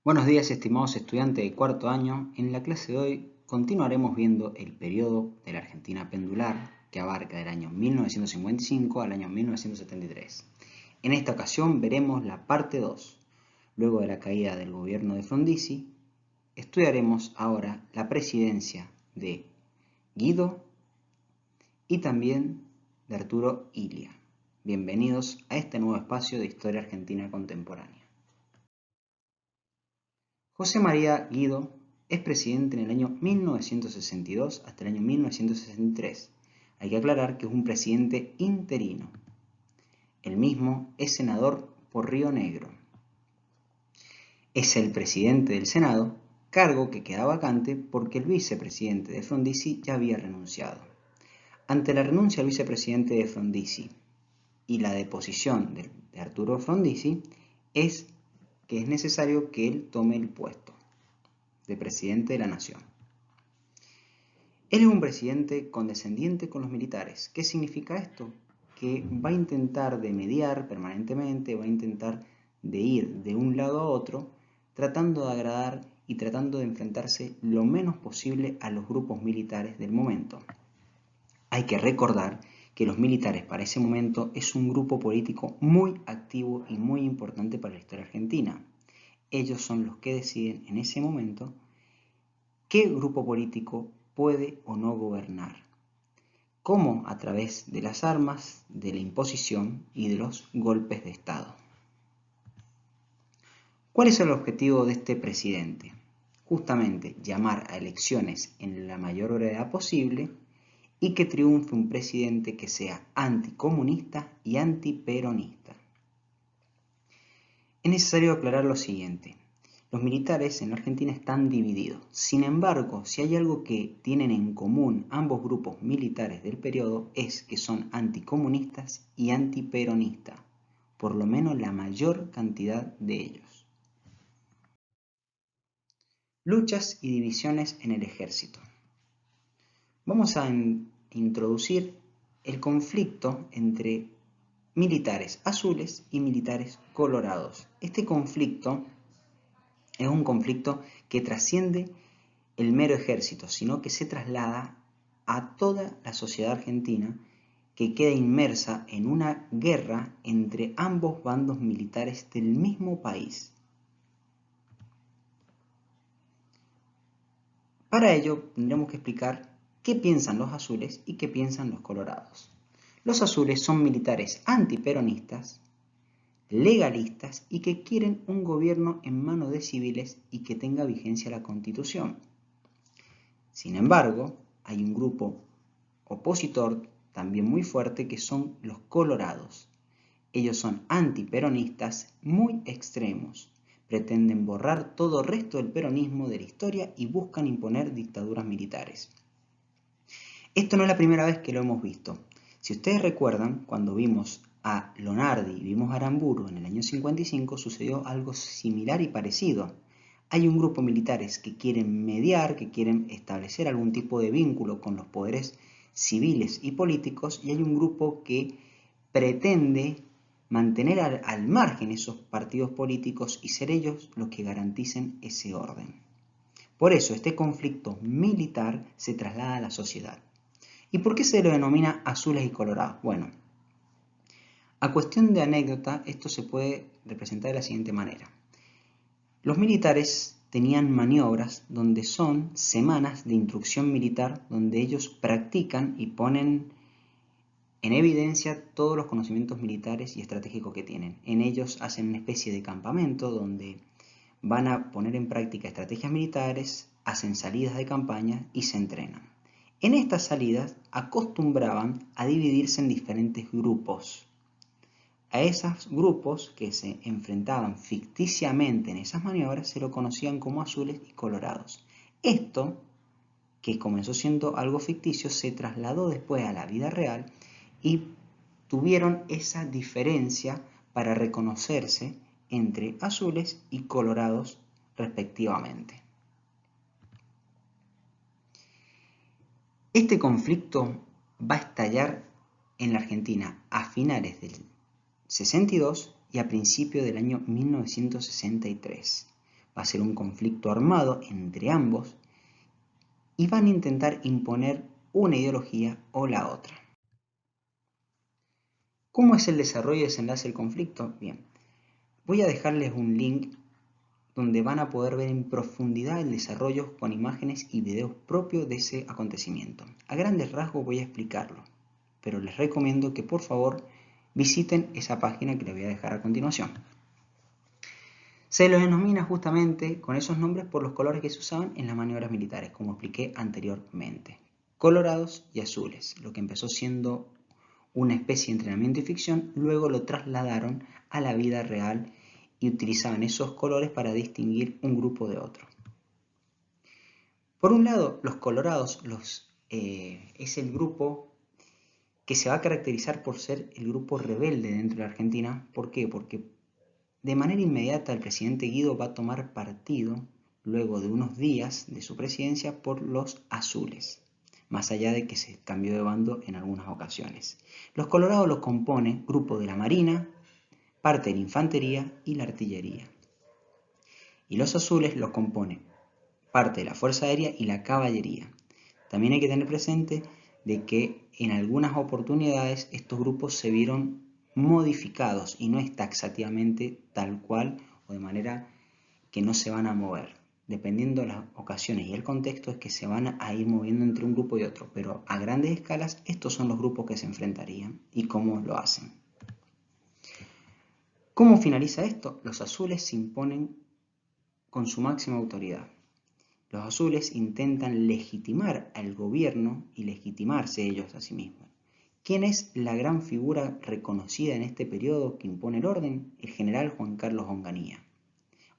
Buenos días, estimados estudiantes de cuarto año. En la clase de hoy continuaremos viendo el periodo de la Argentina pendular, que abarca del año 1955 al año 1973. En esta ocasión veremos la parte 2. Luego de la caída del gobierno de Frondizi, estudiaremos ahora la presidencia de Guido y también de Arturo Illia. Bienvenidos a este nuevo espacio de Historia Argentina Contemporánea. José María Guido es presidente en el año 1962 hasta el año 1963. Hay que aclarar que es un presidente interino. El mismo es senador por Río Negro. Es el presidente del Senado, cargo que queda vacante porque el vicepresidente de Frondizi ya había renunciado. Ante la renuncia del vicepresidente de Frondizi y la deposición de Arturo Frondizi, es que es necesario que él tome el puesto de presidente de la nación. Él es un presidente condescendiente con los militares. ¿Qué significa esto? Que va a intentar de mediar permanentemente, va a intentar de ir de un lado a otro, tratando de agradar y tratando de enfrentarse lo menos posible a los grupos militares del momento. Hay que recordar que los militares para ese momento es un grupo político muy activo y muy importante para la historia argentina. Ellos son los que deciden en ese momento qué grupo político puede o no gobernar. ¿Cómo? A través de las armas, de la imposición y de los golpes de Estado. ¿Cuál es el objetivo de este presidente? Justamente llamar a elecciones en la mayor brevedad posible y que triunfe un presidente que sea anticomunista y antiperonista. Es necesario aclarar lo siguiente. Los militares en la Argentina están divididos. Sin embargo, si hay algo que tienen en común ambos grupos militares del periodo es que son anticomunistas y antiperonistas, por lo menos la mayor cantidad de ellos. Luchas y divisiones en el ejército. Vamos a introducir el conflicto entre militares azules y militares colorados. Este conflicto es un conflicto que trasciende el mero ejército, sino que se traslada a toda la sociedad argentina, que queda inmersa en una guerra entre ambos bandos militares del mismo país. Para ello tendremos que explicar qué piensan los azules y qué piensan los colorados. Los azules son militares antiperonistas, legalistas y que quieren un gobierno en manos de civiles y que tenga vigencia la Constitución. Sin embargo, hay un grupo opositor también muy fuerte que son los colorados. Ellos son antiperonistas muy extremos. Pretenden borrar todo resto del peronismo de la historia y buscan imponer dictaduras militares. Esto no es la primera vez que lo hemos visto. Si ustedes recuerdan, cuando vimos a Lonardi y vimos a Aramburu en el año 55, sucedió algo similar y parecido. Hay un grupo de militares que quieren mediar, que quieren establecer algún tipo de vínculo con los poderes civiles y políticos, y hay un grupo que pretende mantener al margen esos partidos políticos y ser ellos los que garanticen ese orden. Por eso este conflicto militar se traslada a la sociedad. ¿Y por qué se lo denomina azules y colorados? Bueno, a cuestión de anécdota, esto se puede representar de la siguiente manera. Los militares tenían maniobras donde son semanas de instrucción militar donde ellos practican y ponen en evidencia todos los conocimientos militares y estratégicos que tienen. En ellos hacen una especie de campamento donde van a poner en práctica estrategias militares, hacen salidas de campaña y se entrenan. En estas salidas acostumbraban a dividirse en diferentes grupos. A esos grupos que se enfrentaban ficticiamente en esas maniobras se lo conocían como azules y colorados. Esto, que comenzó siendo algo ficticio, se trasladó después a la vida real y tuvieron esa diferencia para reconocerse entre azules y colorados respectivamente. Este conflicto va a estallar en la Argentina a finales del 62 y a principios del año 1963. Va a ser un conflicto armado entre ambos y van a intentar imponer una ideología o la otra. ¿Cómo es el desarrollo y desenlace del conflicto? Bien, voy a dejarles un link donde van a poder ver en profundidad el desarrollo con imágenes y videos propios de ese acontecimiento. A grandes rasgos voy a explicarlo, pero les recomiendo que por favor visiten esa página que les voy a dejar a continuación. Se lo denomina justamente con esos nombres por los colores que se usaban en las maniobras militares, como expliqué anteriormente. Colorados y azules, lo que empezó siendo una especie de entrenamiento y ficción, luego lo trasladaron a la vida real y utilizaban esos colores para distinguir un grupo de otro. Por un lado, los colorados es el grupo que se va a caracterizar por ser el grupo rebelde dentro de la Argentina. ¿Por qué? Porque de manera inmediata el presidente Guido va a tomar partido, luego de unos días de su presidencia, por los azules, más allá de que se cambió de bando en algunas ocasiones. Los colorados los compone grupo de la Marina, parte de la Infantería y la Artillería. Y los azules los compone parte de la Fuerza Aérea y la Caballería. También hay que tener presente de que en algunas oportunidades estos grupos se vieron modificados y no es taxativamente tal cual o de manera que no se van a mover. Dependiendo de las ocasiones y el contexto es que se van a ir moviendo entre un grupo y otro, pero a grandes escalas estos son los grupos que se enfrentarían y cómo lo hacen. ¿Cómo finaliza esto? Los azules se imponen con su máxima autoridad. Los azules intentan legitimar al gobierno y legitimarse ellos a sí mismos. ¿Quién es la gran figura reconocida en este periodo que impone el orden? El general Juan Carlos Onganía.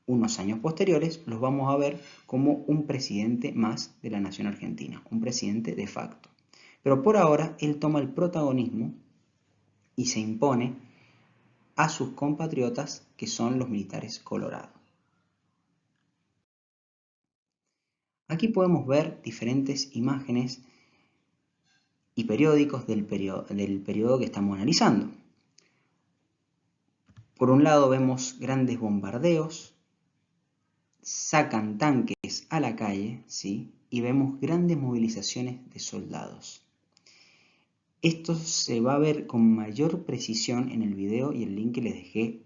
Unos años posteriores los vamos a ver como un presidente más de la nación argentina, un presidente de facto. Pero por ahora él toma el protagonismo y se impone a sus compatriotas que son los militares colorados. Aquí podemos ver diferentes imágenes y periódicos del periodo que estamos analizando. Por un lado vemos grandes bombardeos, sacan tanques a la calle, ¿sí? Y vemos grandes movilizaciones de soldados. Esto se va a ver con mayor precisión en el video y el link que les dejé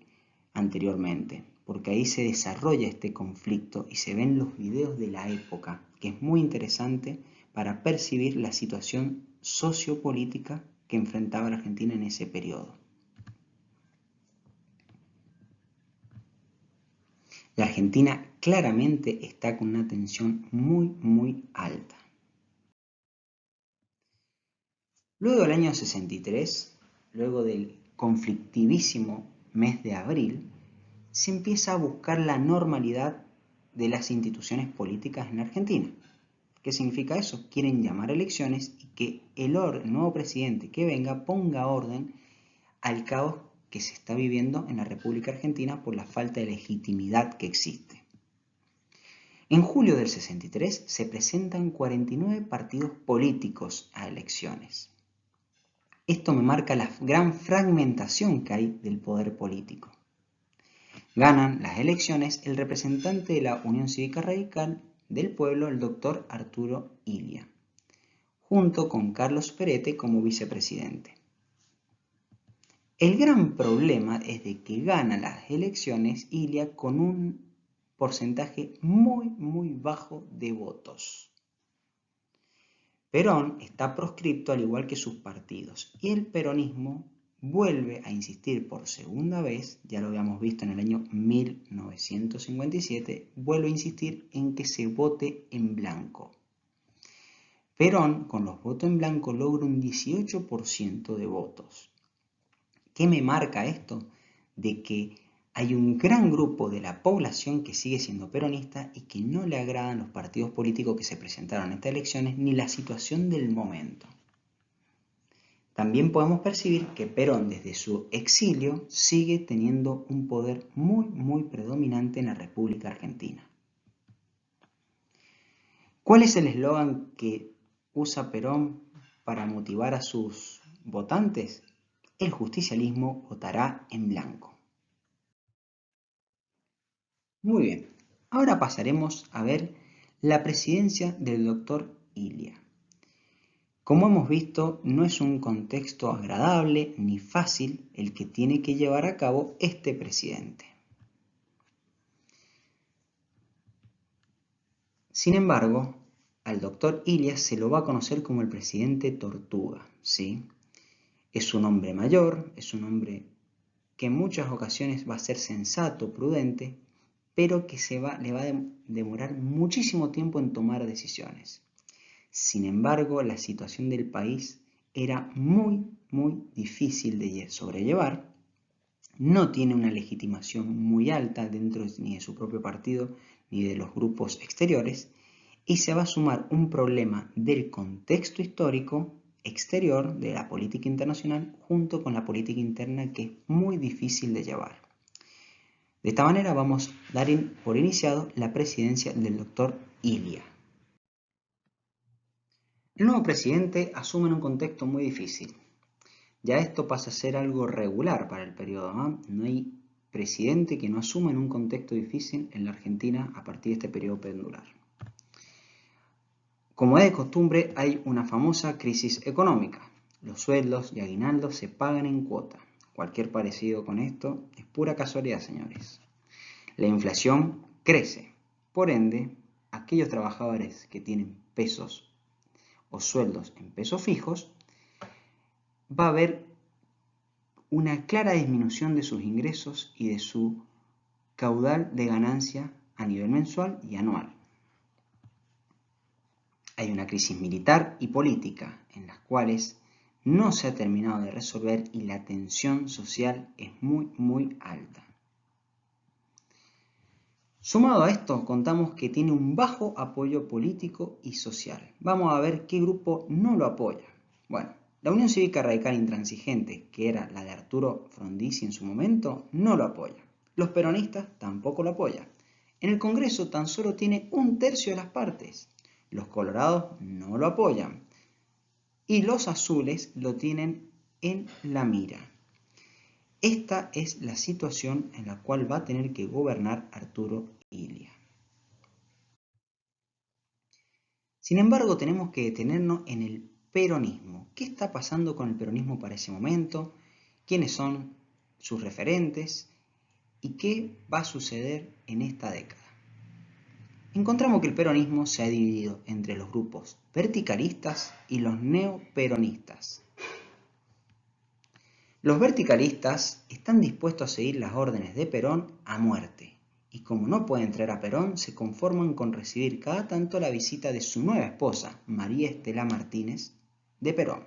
anteriormente, porque ahí se desarrolla este conflicto y se ven los videos de la época, que es muy interesante para percibir la situación sociopolítica que enfrentaba la Argentina en ese periodo. La Argentina claramente está con una tensión muy alta. Luego del año 63, luego del conflictivísimo mes de abril, se empieza a buscar la normalidad de las instituciones políticas en Argentina. ¿Qué significa eso? Quieren llamar a elecciones y que el nuevo presidente que venga ponga orden al caos que se está viviendo en la República Argentina por la falta de legitimidad que existe. En julio del 63 se presentan 49 partidos políticos a elecciones. Esto me marca la gran fragmentación que hay del poder político. Ganan las elecciones el representante de la Unión Cívica Radical del Pueblo, el doctor Arturo Illia, junto con Carlos Perete como vicepresidente. El gran problema es de que gana las elecciones Illia con un porcentaje muy bajo de votos. Perón está proscripto al igual que sus partidos y el peronismo vuelve a insistir por segunda vez, ya lo habíamos visto en el año 1957, vuelve a insistir en que se vote en blanco. Perón, con los votos en blanco, logra un 18% de votos. ¿Qué me marca esto? De que hay un gran grupo de la población que sigue siendo peronista y que no le agradan los partidos políticos que se presentaron en estas elecciones ni la situación del momento. También podemos percibir que Perón desde su exilio sigue teniendo un poder muy predominante en la República Argentina. ¿Cuál es el eslogan que usa Perón para motivar a sus votantes? El justicialismo votará en blanco. Muy bien, Ahora pasaremos a ver la presidencia del doctor Ilia. Como hemos visto, no es un contexto agradable ni fácil el que tiene que llevar a cabo este presidente. Sin embargo, al doctor Ilia se lo va a conocer como el presidente Tortuga, ¿sí? Es un hombre mayor, es un hombre que en muchas ocasiones va a ser sensato, prudente, pero que le va a demorar muchísimo tiempo en tomar decisiones. Sin embargo, la situación del país era muy difícil de sobrellevar. No tiene una legitimación muy alta dentro ni de su propio partido ni de los grupos exteriores, y se va a sumar un problema del contexto histórico exterior de la política internacional junto con la política interna, que es muy difícil de llevar. De esta manera vamos a dar por iniciado la presidencia del doctor Ilia. El nuevo presidente asume en un contexto muy difícil. Ya esto pasa a ser algo regular para el periodo, ¿no? No hay presidente que no asuma en un contexto difícil en la Argentina a partir de este periodo pendular. Como es de costumbre, hay una famosa crisis económica. Los sueldos y aguinaldos se pagan en cuota. Cualquier parecido con esto es pura casualidad, señores. La inflación crece. Por ende, aquellos trabajadores que tienen pesos o sueldos en pesos fijos, va a haber una clara disminución de sus ingresos y de su caudal de ganancia a nivel mensual y anual. Hay una crisis militar y política en las cuales no se ha terminado de resolver y la tensión social es muy alta. Sumado a esto, contamos que tiene un bajo apoyo político y social. Vamos a ver qué grupo no lo apoya. Bueno, la Unión Cívica Radical Intransigente, que era la de Arturo Frondizi en su momento, no lo apoya. Los peronistas tampoco lo apoyan. En el Congreso tan solo tiene 1/3 de las partes. Los colorados no lo apoyan. Y los azules lo tienen en la mira. Esta es la situación en la cual va a tener que gobernar Arturo Ilia. Sin embargo, tenemos que detenernos en el peronismo. ¿Qué está pasando con el peronismo para ese momento? ¿Quiénes son sus referentes? ¿Y qué va a suceder en esta década? Encontramos que el peronismo se ha dividido entre los grupos verticalistas y los neoperonistas. Los verticalistas están dispuestos a seguir las órdenes de Perón a muerte, y como no pueden traer a Perón, se conforman con recibir cada tanto la visita de su nueva esposa, María Estela Martínez, de Perón.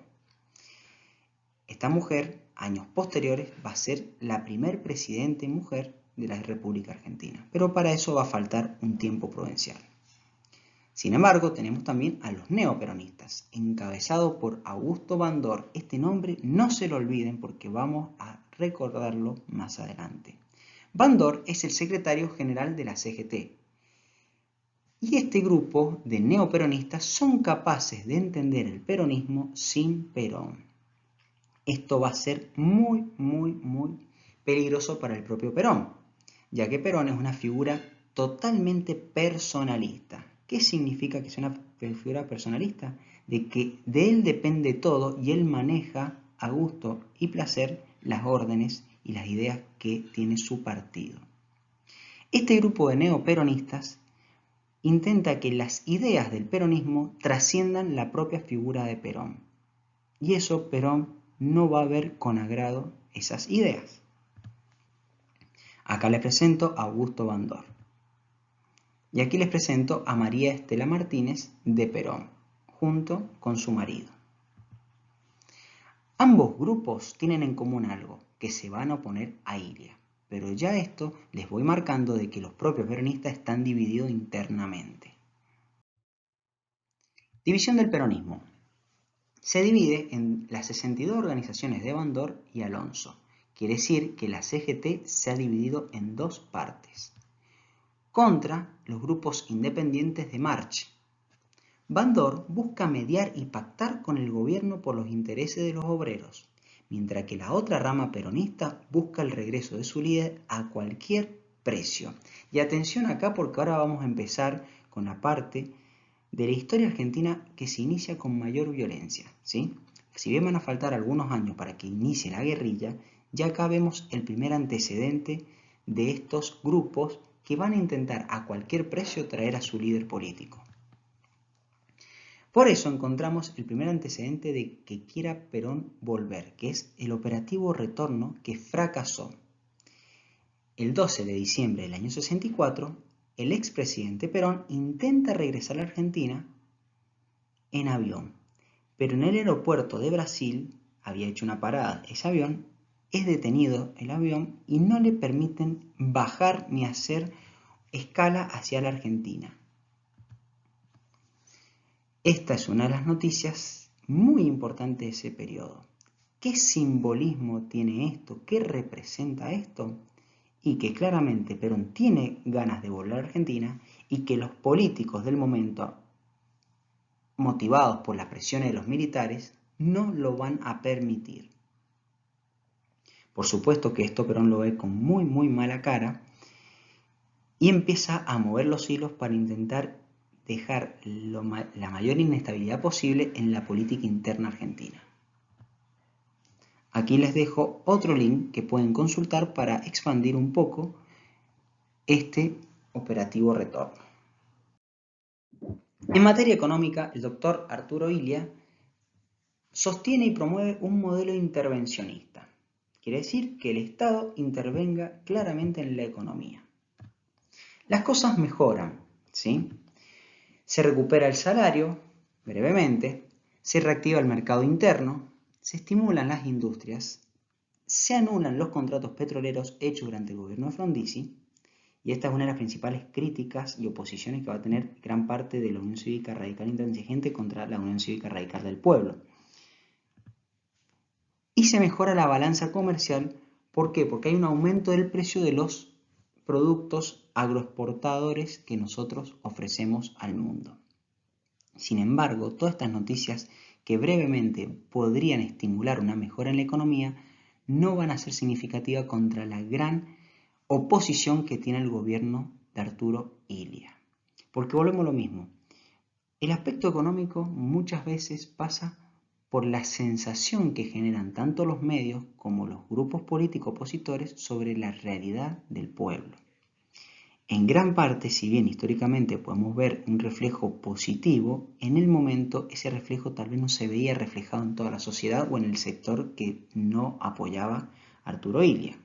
Esta mujer, años posteriores, va a ser la primer presidente mujer de la República Argentina, pero para eso va a faltar un tiempo prudencial. Sin embargo, tenemos también a los neoperonistas, encabezado por Augusto Bandor. Este nombre no se lo olviden porque vamos a recordarlo más adelante. Bandor es el secretario general de la CGT. Y este grupo de neoperonistas son capaces de entender el peronismo sin Perón. Esto va a ser muy peligroso para el propio Perón, ya que Perón es una figura totalmente personalista. ¿Qué significa que sea una figura personalista? De que de él depende todo y él maneja a gusto y placer las órdenes y las ideas que tiene su partido. Este grupo de neoperonistas intenta que las ideas del peronismo trasciendan la propia figura de Perón. Y eso Perón no va a ver con agrado esas ideas. Acá les presento a Augusto Bandor. Y aquí les presento a María Estela Martínez de Perón, junto con su marido. Ambos grupos tienen en común algo, que se van a oponer a Ilia. Pero ya esto les voy marcando de que los propios peronistas están divididos internamente. División del peronismo. Se divide en las 62 organizaciones de Bandor y Alonso. Quiere decir que la CGT se ha dividido en dos partes. Contra los grupos independientes de March. Bandor busca mediar y pactar con el gobierno por los intereses de los obreros, mientras que la otra rama peronista busca el regreso de su líder a cualquier precio. Y atención acá porque ahora vamos a empezar con la parte de la historia argentina que se inicia con mayor violencia, ¿sí? Si bien van a faltar algunos años para que inicie la guerrilla, ya acá vemos el primer antecedente de estos grupos que van a intentar a cualquier precio traer a su líder político. Por eso encontramos el primer antecedente de que quiera Perón volver, que es el operativo Retorno, que fracasó. El 12 de diciembre del año 64, el expresidente Perón intenta regresar a la Argentina en avión, pero en el aeropuerto de Brasil, había hecho una parada ese avión, es detenido el avión y no le permiten bajar ni hacer escala hacia la Argentina. Esta es una de las noticias muy importantes de ese periodo. ¿Qué simbolismo tiene esto? ¿Qué representa esto? Y que claramente Perón tiene ganas de volver a Argentina y que los políticos del momento, motivados por las presiones de los militares, no lo van a permitir. Por supuesto que esto Perón lo ve con muy mala cara y empieza a mover los hilos para intentar dejar la mayor inestabilidad posible en la política interna argentina. Aquí les dejo otro link que pueden consultar para expandir un poco este operativo Retorno. En materia económica, el doctor Arturo Illia sostiene y promueve un modelo intervencionista. Quiere decir que el Estado intervenga claramente en la economía. Las cosas mejoran, ¿sí? Se recupera el salario, brevemente, se reactiva el mercado interno, se estimulan las industrias, se anulan los contratos petroleros hechos durante el gobierno de Frondizi, y esta es una de las principales críticas y oposiciones que va a tener gran parte de la Unión Cívica Radical Intransigente contra la Unión Cívica Radical del Pueblo. Y se mejora la balanza comercial, ¿por qué? Porque hay un aumento del precio de los productos agroexportadores que nosotros ofrecemos al mundo. Sin embargo, todas estas noticias que brevemente podrían estimular una mejora en la economía no van a ser significativas contra la gran oposición que tiene el gobierno de Arturo Illia. Porque volvemos a lo mismo. El aspecto económico muchas veces pasa por la sensación que generan tanto los medios como los grupos políticos opositores sobre la realidad del pueblo. En gran parte, si bien históricamente podemos ver un reflejo positivo, en el momento ese reflejo tal vez no se veía reflejado en toda la sociedad o en el sector que no apoyaba a Arturo Illia.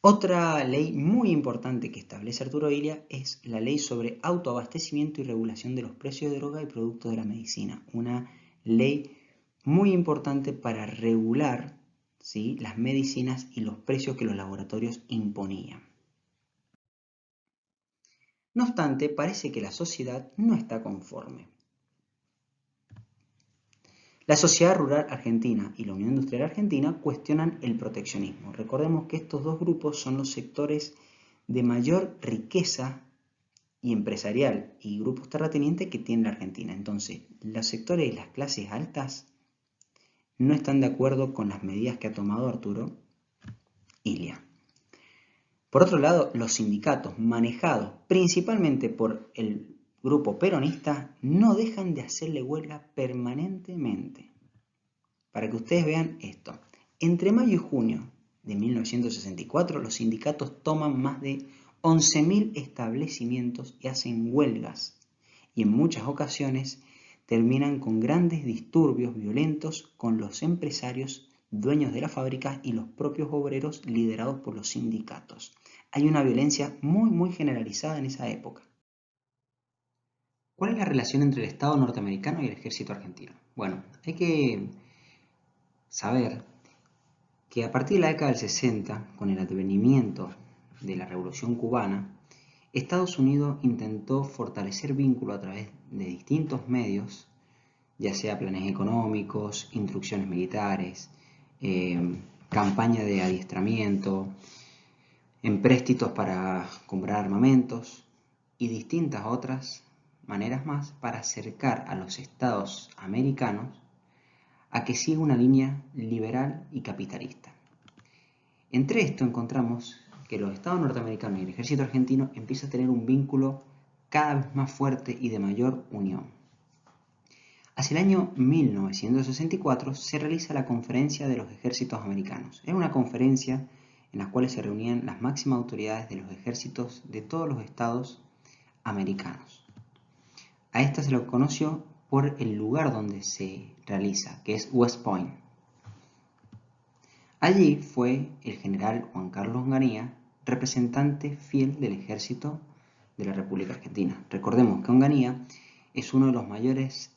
Otra ley muy importante que establece Arturo Illia es la ley sobre autoabastecimiento y regulación de los precios de droga y productos de la medicina. Una ley muy importante para regular, ¿sí?, las medicinas y los precios que los laboratorios imponían. No obstante, parece que la sociedad no está conforme. La Sociedad Rural Argentina y la Unión Industrial Argentina cuestionan el proteccionismo. Recordemos que estos dos grupos son los sectores de mayor riqueza y empresarial y grupos terratenientes que tiene la Argentina. Entonces, los sectores de las clases altas no están de acuerdo con las medidas que ha tomado Arturo Illia. Por otro lado, los sindicatos manejados principalmente por el grupo peronista no dejan de hacerle huelga permanentemente. Para que ustedes vean esto, entre mayo y junio de 1964 los sindicatos toman más de 11.000 establecimientos y hacen huelgas y en muchas ocasiones terminan con grandes disturbios violentos con los empresarios dueños de las fábricas y los propios obreros liderados por los sindicatos. Hay una violencia muy generalizada en esa época. ¿Cuál es la relación entre el Estado norteamericano y el ejército argentino? Bueno, hay que saber que a partir de la década del 60, con el advenimiento de la Revolución Cubana, Estados Unidos intentó fortalecer vínculos a través de distintos medios, ya sea planes económicos, instrucciones militares, campaña de adiestramiento, empréstitos para comprar armamentos y distintas otras maneras más para acercar a los estados americanos a que siga una línea liberal y capitalista. Entre esto encontramos que los estados norteamericanos y el ejército argentino empiezan a tener un vínculo cada vez más fuerte y de mayor unión. Hacia el año 1964 se realiza la Conferencia de los Ejércitos Americanos. Era una conferencia en la cual se reunían las máximas autoridades de los ejércitos de todos los estados americanos. A esta se lo conoció por el lugar donde se realiza, que es West Point. Allí fue el general Juan Carlos Onganía, representante fiel del ejército de la República Argentina. Recordemos que Onganía es uno de los mayores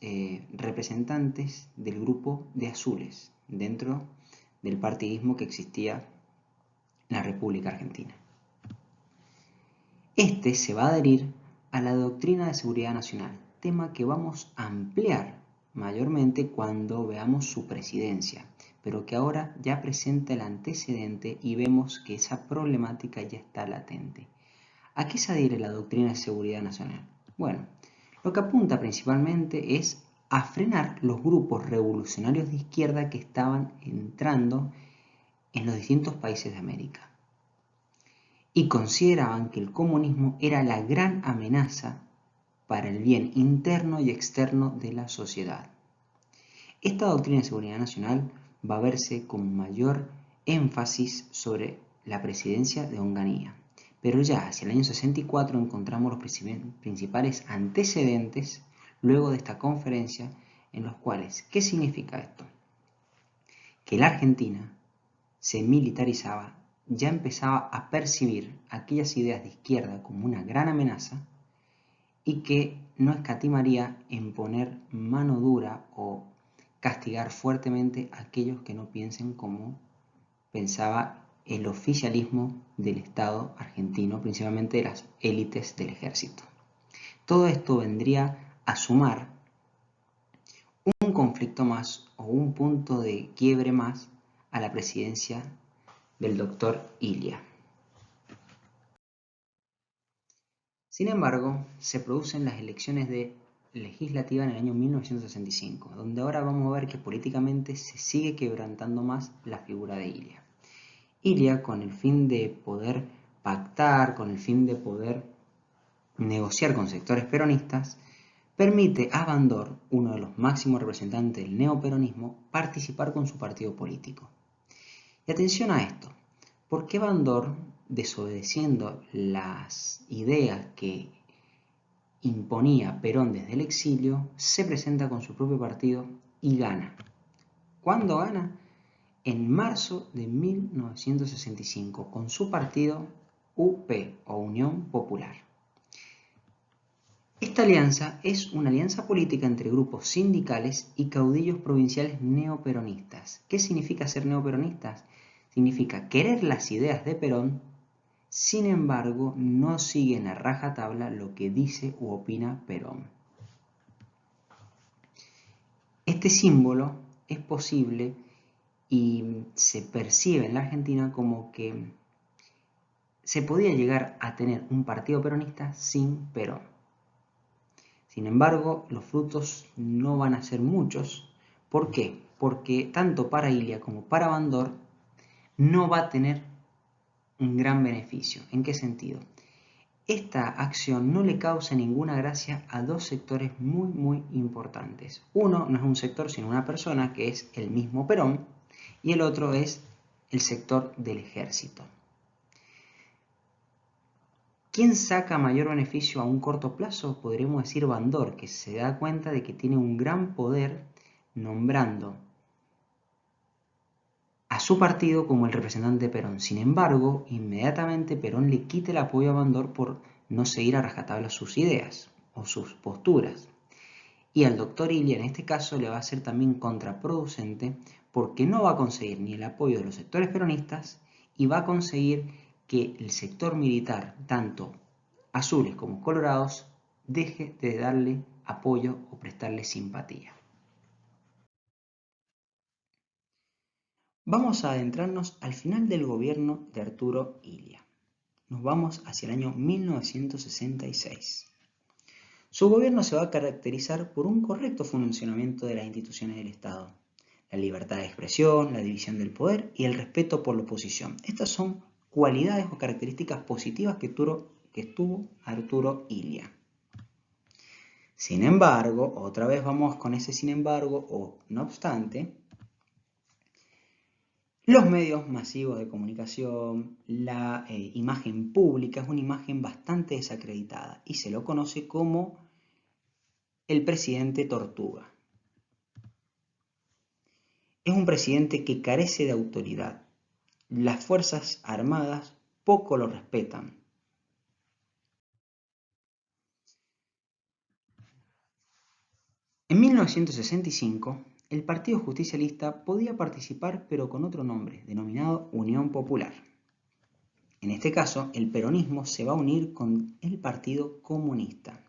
representantes del grupo de azules dentro del partidismo que existía en la República Argentina. Este se va a adherir a la doctrina de seguridad nacional, tema que vamos a ampliar mayormente cuando veamos su presidencia, pero que ahora ya presenta el antecedente y vemos que esa problemática ya está latente. ¿A qué se adhiere la doctrina de seguridad nacional? Bueno, lo que apunta principalmente es a frenar los grupos revolucionarios de izquierda que estaban entrando en los distintos países de América. Y consideraban que el comunismo era la gran amenaza para el bien interno y externo de la sociedad. Esta doctrina de seguridad nacional va a verse con mayor énfasis sobre la presidencia de Onganía. Pero ya hacia el año 64 encontramos los principales antecedentes luego de esta conferencia en los cuales, ¿qué significa esto? Que la Argentina se militarizaba, ya empezaba a percibir aquellas ideas de izquierda como una gran amenaza y que no escatimaría en poner mano dura o castigar fuertemente a aquellos que no piensen como pensaba el oficialismo del Estado argentino, principalmente de las élites del ejército. Todo esto vendría a sumar un conflicto más o un punto de quiebre más a la presidencia del doctor Ilia. Sin embargo, se producen las elecciones legislativas en el año 1965, donde ahora vamos a ver que políticamente se sigue quebrantando más la figura de Ilia. Ilia, con el fin de poder pactar, con el fin de poder negociar con sectores peronistas, permite a Bandor, uno de los máximos representantes del neoperonismo, participar con su partido político. Y atención a esto, ¿por qué Bandor, desobedeciendo las ideas que imponía Perón desde el exilio, se presenta con su propio partido y gana? ¿Cuándo gana? En marzo de 1965, con su partido UP o Unión Popular. Esta alianza es una alianza política entre grupos sindicales y caudillos provinciales neoperonistas. ¿Qué significa ser neoperonistas? Significa querer las ideas de Perón, sin embargo, no siguen a rajatabla lo que dice u opina Perón. Este símbolo es posible y se percibe en la Argentina como que se podía llegar a tener un partido peronista sin Perón. Sin embargo, los frutos no van a ser muchos. ¿Por qué? Porque tanto para Ilia como para Bandor no va a tener un gran beneficio. ¿En qué sentido? Esta acción no le causa ninguna gracia a dos sectores muy importantes. Uno no es un sector, sino una persona, que es el mismo Perón, y el otro es el sector del ejército. ¿Quién saca mayor beneficio a un corto plazo? Podríamos decir Bandor, que se da cuenta de que tiene un gran poder nombrando a su partido como el representante de Perón. Sin embargo, inmediatamente Perón le quita el apoyo a Bandor por no seguir a rajatabla sus ideas o sus posturas. Y al doctor Ilia en este caso le va a ser también contraproducente porque no va a conseguir ni el apoyo de los sectores peronistas y va a conseguir que el sector militar, tanto azules como colorados, deje de darle apoyo o prestarle simpatía. Vamos a adentrarnos al final del gobierno de Arturo Ilia. Nos vamos hacia el año 1966. Su gobierno se va a caracterizar por un correcto funcionamiento de las instituciones del Estado. la libertad de expresión, la división del poder y el respeto por la oposición. Estas son cualidades o características positivas que tuvo Arturo Illia. Sin embargo, otra vez vamos con ese sin embargo o no obstante, los medios masivos de comunicación, la imagen pública es una imagen bastante desacreditada y se lo conoce como el presidente Tortuga. Es un presidente que carece de autoridad. Las Fuerzas Armadas poco lo respetan. En 1965, el Partido Justicialista podía participar pero con otro nombre, denominado Unión Popular. En este caso, el peronismo se va a unir con el Partido Comunista.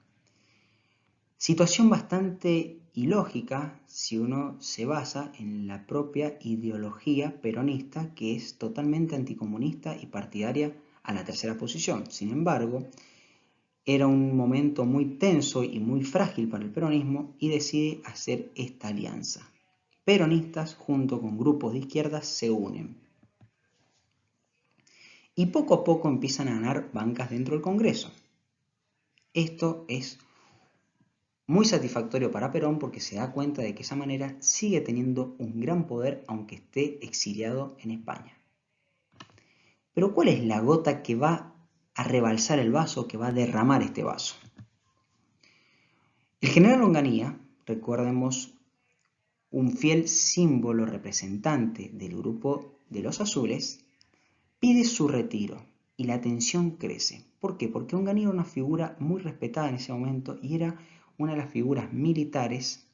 Situación bastante ilógica si uno se basa en la propia ideología peronista, que es totalmente anticomunista y partidaria a la tercera posición. Sin embargo, era un momento muy tenso y muy frágil para el peronismo y decide hacer esta alianza. Peronistas junto con grupos de izquierdas se unen. Y poco a poco empiezan a ganar bancas dentro del Congreso. Esto es muy satisfactorio para Perón porque se da cuenta de que de esa manera sigue teniendo un gran poder aunque esté exiliado en España. Pero ¿cuál es la gota que va a rebalsar el vaso, que va a derramar este vaso? El general Onganía, recordemos, un fiel símbolo representante del grupo de los azules, pide su retiro y la tensión crece. ¿Por qué? Porque Onganía era una figura muy respetada en ese momento y era una de las figuras militares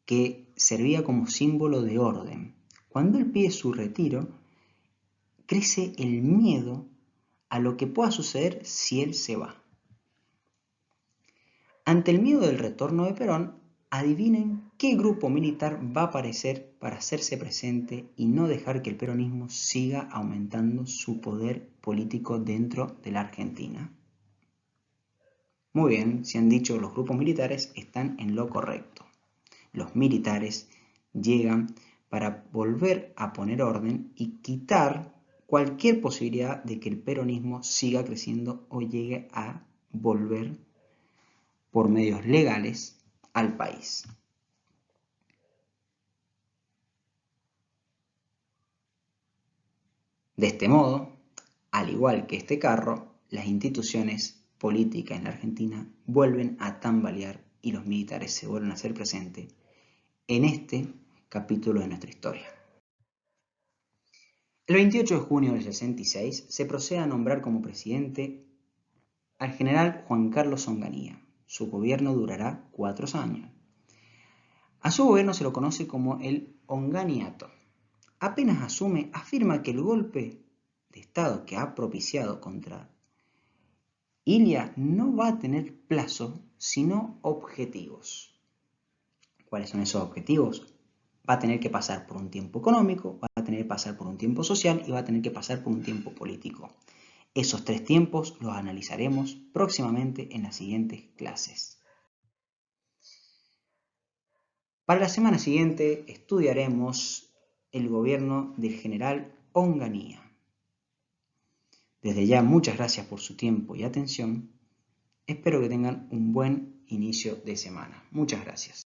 que servía como símbolo de orden. Cuando él pide su retiro, crece el miedo a lo que pueda suceder si él se va. Ante el miedo del retorno de Perón, adivinen qué grupo militar va a aparecer para hacerse presente y no dejar que el peronismo siga aumentando su poder político dentro de la Argentina. Muy bien, si han dicho los grupos militares, están en lo correcto. Los militares llegan para volver a poner orden y quitar cualquier posibilidad de que el peronismo siga creciendo o llegue a volver por medios legales al país. De este modo, al igual que este carro, las instituciones políticas en la Argentina vuelven a tambalear y los militares se vuelven a hacer presentes en este capítulo de nuestra historia. El 28 de junio del 66 se procede a nombrar como presidente al general Juan Carlos Onganía. Su gobierno durará 4 años. A su gobierno se lo conoce como el Onganiato. Apenas asume, afirma que el golpe de Estado que ha propiciado contra Illia no va a tener plazo, sino objetivos. ¿Cuáles son esos objetivos? Va a tener que pasar por un tiempo económico, va a tener que pasar por un tiempo social y va a tener que pasar por un tiempo político. Esos 3 tiempos los analizaremos próximamente en las siguientes clases. Para la semana siguiente estudiaremos el gobierno del general Onganía. Desde ya, muchas gracias por su tiempo y atención. Espero que tengan un buen inicio de semana. Muchas gracias.